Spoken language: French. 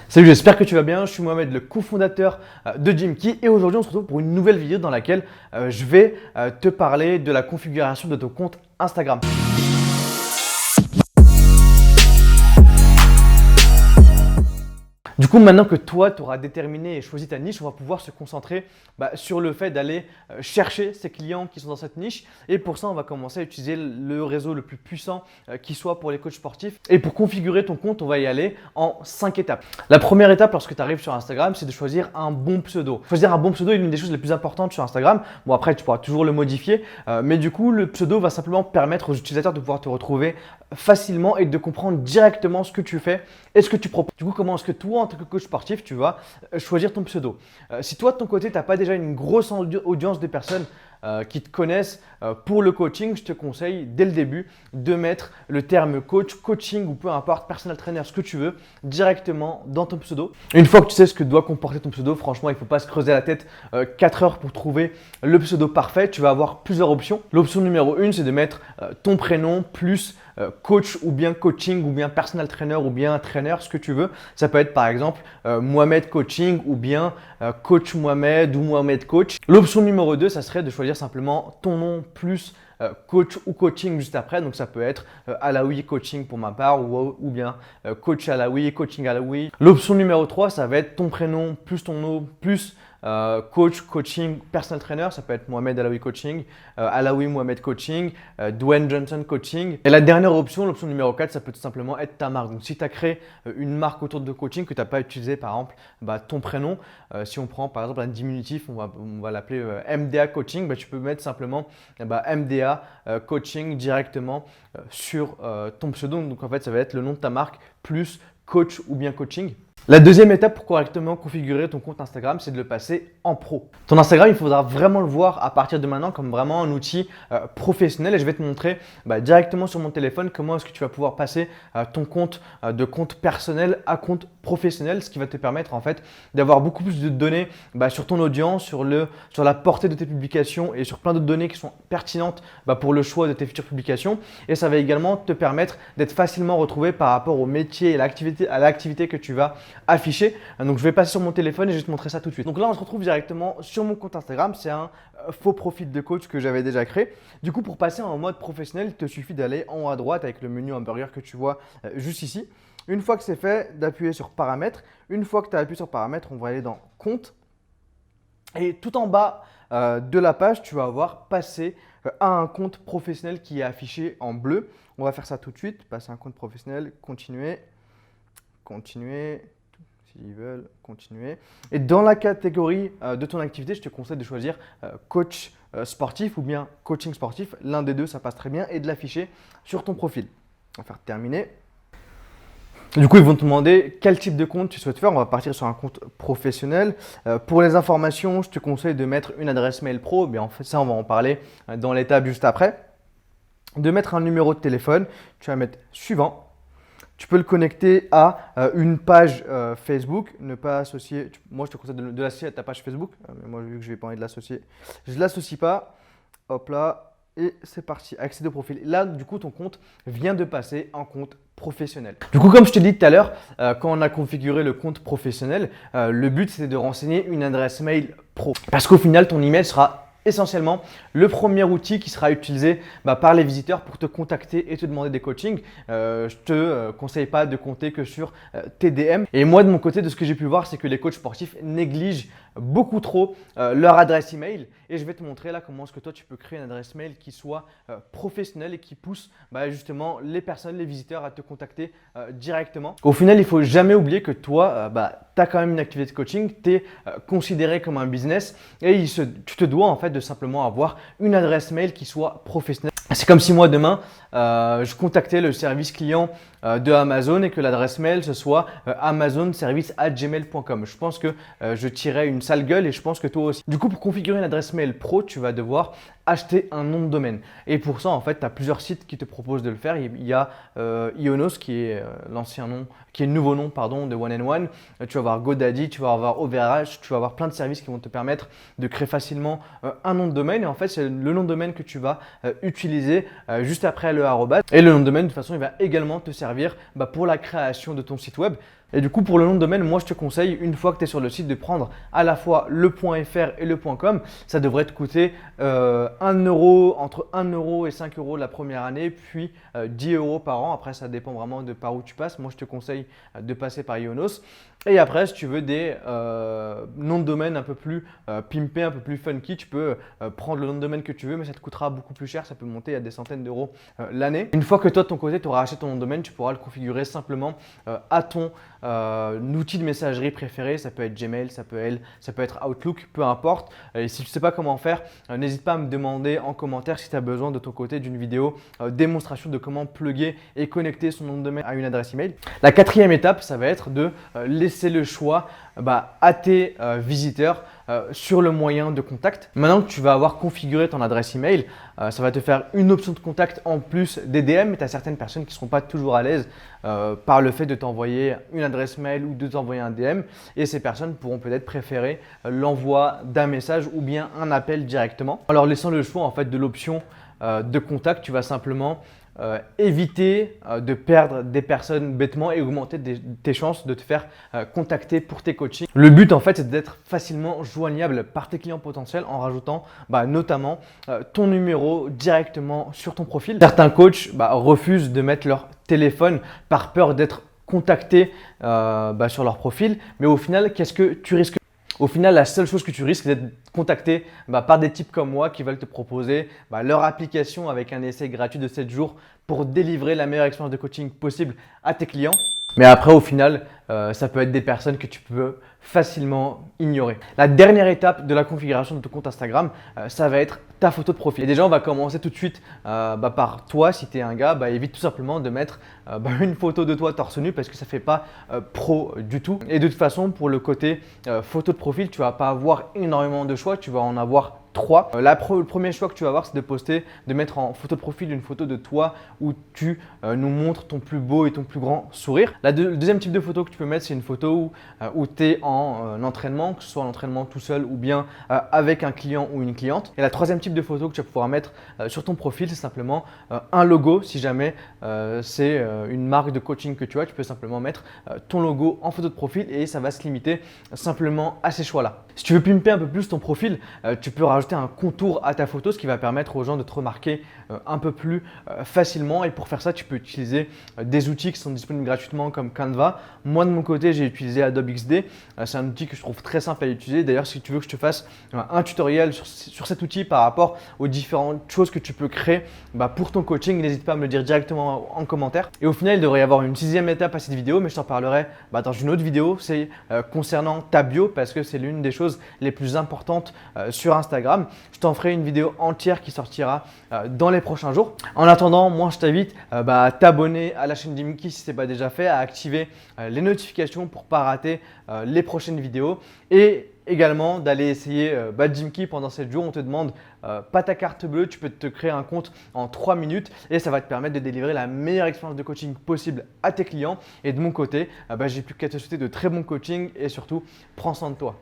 Salut, j'espère que tu vas bien. Je suis Mohamed, le cofondateur de Gymkey et aujourd'hui on se retrouve pour une nouvelle vidéo dans laquelle je vais te parler de la configuration de ton compte Instagram. Du coup, maintenant que toi, tu auras déterminé et choisi ta niche, on va pouvoir se concentrer sur le fait d'aller chercher ces clients qui sont dans cette niche. Et pour ça, on va commencer à utiliser le réseau le plus puissant qui soit pour les coachs sportifs. Et pour configurer ton compte, on va y aller en 5 étapes. La première étape lorsque tu arrives sur Instagram, c'est de choisir un bon pseudo. Choisir un bon pseudo est l'une des choses les plus importantes sur Instagram. Bon, après, tu pourras toujours le modifier. Mais du coup, le pseudo va simplement permettre aux utilisateurs de pouvoir te retrouver facilement et de comprendre directement ce que tu fais et ce que tu proposes. Du coup, comment est-ce que toi, en tant que coach sportif, tu vas choisir ton pseudo? Si toi, de ton côté, tu n'as pas déjà une grosse audience de personnes qui te connaissent pour le coaching, je te conseille dès le début de mettre le terme coach, coaching ou peu importe, personal trainer, ce que tu veux, directement dans ton pseudo. Une fois que tu sais ce que doit comporter ton pseudo, franchement, il ne faut pas se creuser la tête 4 heures pour trouver le pseudo parfait. Tu vas avoir plusieurs options. L'option numéro 1, c'est de mettre ton prénom plus coach ou bien coaching ou bien personal trainer ou bien trainer, ce que tu veux. Ça peut être par exemple Mohamed Coaching ou bien Coach Mohamed ou Mohamed Coach. L'option numéro 2, ça serait de choisir simplement ton nom plus coach ou coaching juste après. Donc ça peut être Alaoui Coaching pour ma part ou bien Coach Alaoui, Coaching Alaoui. L'option numéro 3, ça va être ton prénom plus ton nom plus coach, coaching, personal trainer, ça peut être Mohamed Alaoui Coaching, Alaoui Mohamed Coaching, Dwayne Johnson Coaching. Et la dernière option, l'option numéro 4, ça peut tout simplement être ta marque. Donc si tu as créé une marque autour de coaching que tu n'as pas utilisé par exemple ton prénom, si on prend par exemple un diminutif, on va l'appeler MDA Coaching, tu peux mettre simplement MDA Coaching directement sur ton pseudo. Donc en fait, ça va être le nom de ta marque plus coach ou bien coaching. La deuxième étape pour correctement configurer ton compte Instagram, c'est de le passer en pro. Ton Instagram, il faudra vraiment le voir à partir de maintenant comme vraiment un outil professionnel et je vais te montrer directement sur mon téléphone comment est-ce que tu vas pouvoir passer ton compte de compte personnel à compte professionnel, ce qui va te permettre en fait d'avoir beaucoup plus de données sur ton audience, sur la portée de tes publications et sur plein d'autres données qui sont pertinentes pour le choix de tes futures publications. Et ça va également te permettre d'être facilement retrouvé par rapport au métier et à l'activité que tu vas affiché. Donc je vais passer sur mon téléphone et je vais te montrer ça tout de suite. Donc là on se retrouve directement sur mon compte Instagram. C'est un faux profil de coach que j'avais déjà créé. Du coup pour passer en mode professionnel, il te suffit d'aller en haut à droite avec le menu hamburger que tu vois juste ici. Une fois que c'est fait, d'appuyer sur paramètres. Une fois que tu as appuyé sur paramètres, on va aller dans compte. Et tout en bas de la page, tu vas avoir passé à un compte professionnel qui est affiché en bleu. On va faire ça tout de suite. Passer à un compte professionnel, continuer. S'ils veulent continuer. Et dans la catégorie de ton activité, je te conseille de choisir coach sportif ou bien coaching sportif. L'un des deux, ça passe très bien et de l'afficher sur ton profil. On va faire terminer. Du coup, ils vont te demander quel type de compte tu souhaites faire. On va partir sur un compte professionnel. Pour les informations, je te conseille de mettre une adresse mail pro. Mais en fait, ça, on va en parler dans l'étape juste après. De mettre un numéro de téléphone. Tu vas mettre suivant. Tu peux le connecter à une page Facebook, ne pas associer. Moi, je te conseille de l'associer à ta page Facebook. Mais moi, vu que je n'ai pas envie de l'associer, je ne l'associe pas. Hop là, et c'est parti. Accéder au profil. Là, du coup, ton compte vient de passer en compte professionnel. Du coup, comme je te l'ai dit tout à l'heure, quand on a configuré le compte professionnel, le but, c'était de renseigner une adresse mail pro. Parce qu'au final, ton email sera essentiellement le premier outil qui sera utilisé par les visiteurs pour te contacter et te demander des coachings. Je te conseille pas de compter que sur TDM. Et moi de mon côté, de ce que j'ai pu voir, c'est que les coachs sportifs négligent beaucoup trop leur adresse email. Et je vais te montrer là comment est-ce que toi tu peux créer une adresse mail qui soit professionnelle et qui pousse justement les personnes, les visiteurs à te contacter directement. Au final, il ne faut jamais oublier que toi, tu as quand même une activité de coaching, tu es considéré comme un business et tu te dois en fait de simplement avoir une adresse mail qui soit professionnelle. C'est comme si moi demain, je contactais le service client de Amazon et que l'adresse mail ce soit amazonservice@gmail.com. Je pense que je tirais une sale gueule et je pense que toi aussi. Du coup, pour configurer une adresse mail pro, tu vas devoir acheter un nom de domaine. Et pour ça, en fait, tu as plusieurs sites qui te proposent de le faire. Il y a Ionos qui est l'ancien nom, qui est le nouveau nom pardon, de One and One. Tu vas avoir GoDaddy, tu vas avoir OVH, tu vas avoir plein de services qui vont te permettre de créer facilement un nom de domaine. Et en fait, c'est le nom de domaine que tu vas utiliser juste après le arrobase. Et le nom de domaine, de toute façon, il va également te servir pour la création de ton site web. Et du coup, pour le nom de domaine, moi je te conseille, une fois que tu es sur le site, de prendre à la fois le .fr et le .com. Ça devrait te coûter 1 euro, entre 1 euro et 5 euros la première année, puis 10 euros par an. Après, ça dépend vraiment de par où tu passes. Moi, je te conseille de passer par Ionos. Et après, si tu veux des noms de domaine un peu plus pimpés, un peu plus funky, tu peux prendre le nom de domaine que tu veux, mais ça te coûtera beaucoup plus cher. Ça peut monter à des centaines d'euros l'année. Une fois que toi, de ton côté, tu auras acheté ton nom de domaine, tu pourras le configurer simplement à ton outil de messagerie préféré. Ça peut être Gmail, ça peut être Outlook, peu importe. Et si tu ne sais pas comment faire, n'hésite pas à me demander en commentaire si tu as besoin de ton côté d'une vidéo démonstration de comment plugger et connecter son nom de domaine à une adresse email. La quatrième étape, ça va être de laisser le choix à tes visiteurs sur le moyen de contact. Maintenant que tu vas avoir configuré ton adresse email, ça va te faire une option de contact en plus des DM, mais tu as certaines personnes qui ne seront pas toujours à l'aise par le fait de t'envoyer une adresse mail ou de t'envoyer un DM, et ces personnes pourront peut-être préférer l'envoi d'un message ou bien un appel directement. Alors laissant le choix en fait de l'option de contact, tu vas simplement éviter de perdre des personnes bêtement et augmenter tes chances de te faire contacter pour tes coachings. Le but en fait, c'est d'être facilement joignable par tes clients potentiels en rajoutant notamment ton numéro directement sur ton profil. Certains coachs refusent de mettre leur téléphone par peur d'être contactés sur leur profil, mais au final, qu'est-ce que tu risques? Au final, la seule chose que tu risques, c'est d'être contacté par des types comme moi qui veulent te proposer leur application avec un essai gratuit de 7 jours pour délivrer la meilleure expérience de coaching possible à tes clients. Mais après, au final, ça peut être des personnes que tu peux facilement ignorer. La dernière étape de la configuration de ton compte Instagram, ça va être ta photo de profil. Et déjà, on va commencer tout de suite par toi. Si tu es un gars, évite tout simplement de mettre une photo de toi torse nu parce que ça ne fait pas pro du tout. Et de toute façon, pour le côté photo de profil, tu ne vas pas avoir énormément de choix. Tu vas en avoir 3. Le premier choix que tu vas avoir, c'est de mettre en photo de profil une photo de toi où tu nous montres ton plus beau et ton plus grand sourire. Le deuxième type de photo que tu peux mettre, c'est une photo où tu es en entraînement, que ce soit l'entraînement tout seul ou bien avec un client ou une cliente. Et la troisième type de photo que tu vas pouvoir mettre sur ton profil, c'est simplement un logo. Si jamais c'est une marque de coaching que tu as, tu peux simplement mettre ton logo en photo de profil et ça va se limiter simplement à ces choix-là. Si tu veux pimper un peu plus ton profil, tu peux rajouter un contour à ta photo, ce qui va permettre aux gens de te remarquer un peu plus facilement. Et pour faire ça, tu peux utiliser des outils qui sont disponibles gratuitement comme Canva. Moi, de mon côté, j'ai utilisé Adobe XD. C'est un outil que je trouve très simple à utiliser. D'ailleurs, si tu veux que je te fasse un tutoriel sur cet outil par rapport aux différentes choses que tu peux créer pour ton coaching, n'hésite pas à me le dire directement en commentaire. Et au final, il devrait y avoir une 6e étape à cette vidéo, mais je t'en parlerai dans une autre vidéo. C'est concernant ta bio parce que c'est l'une des choses les plus importantes sur Instagram. Je t'en ferai une vidéo entière qui sortira dans les prochains jours. En attendant, moi je t'invite à t'abonner à la chaîne Jimky si ce n'est pas déjà fait, à activer les notifications pour ne pas rater les prochaines vidéos et également d'aller essayer Jimky pendant 7 jours. On te demande pas ta carte bleue, tu peux te créer un compte en 3 minutes et ça va te permettre de délivrer la meilleure expérience de coaching possible à tes clients. Et de mon côté, j'ai plus qu'à te souhaiter de très bons coachings et surtout, prends soin de toi.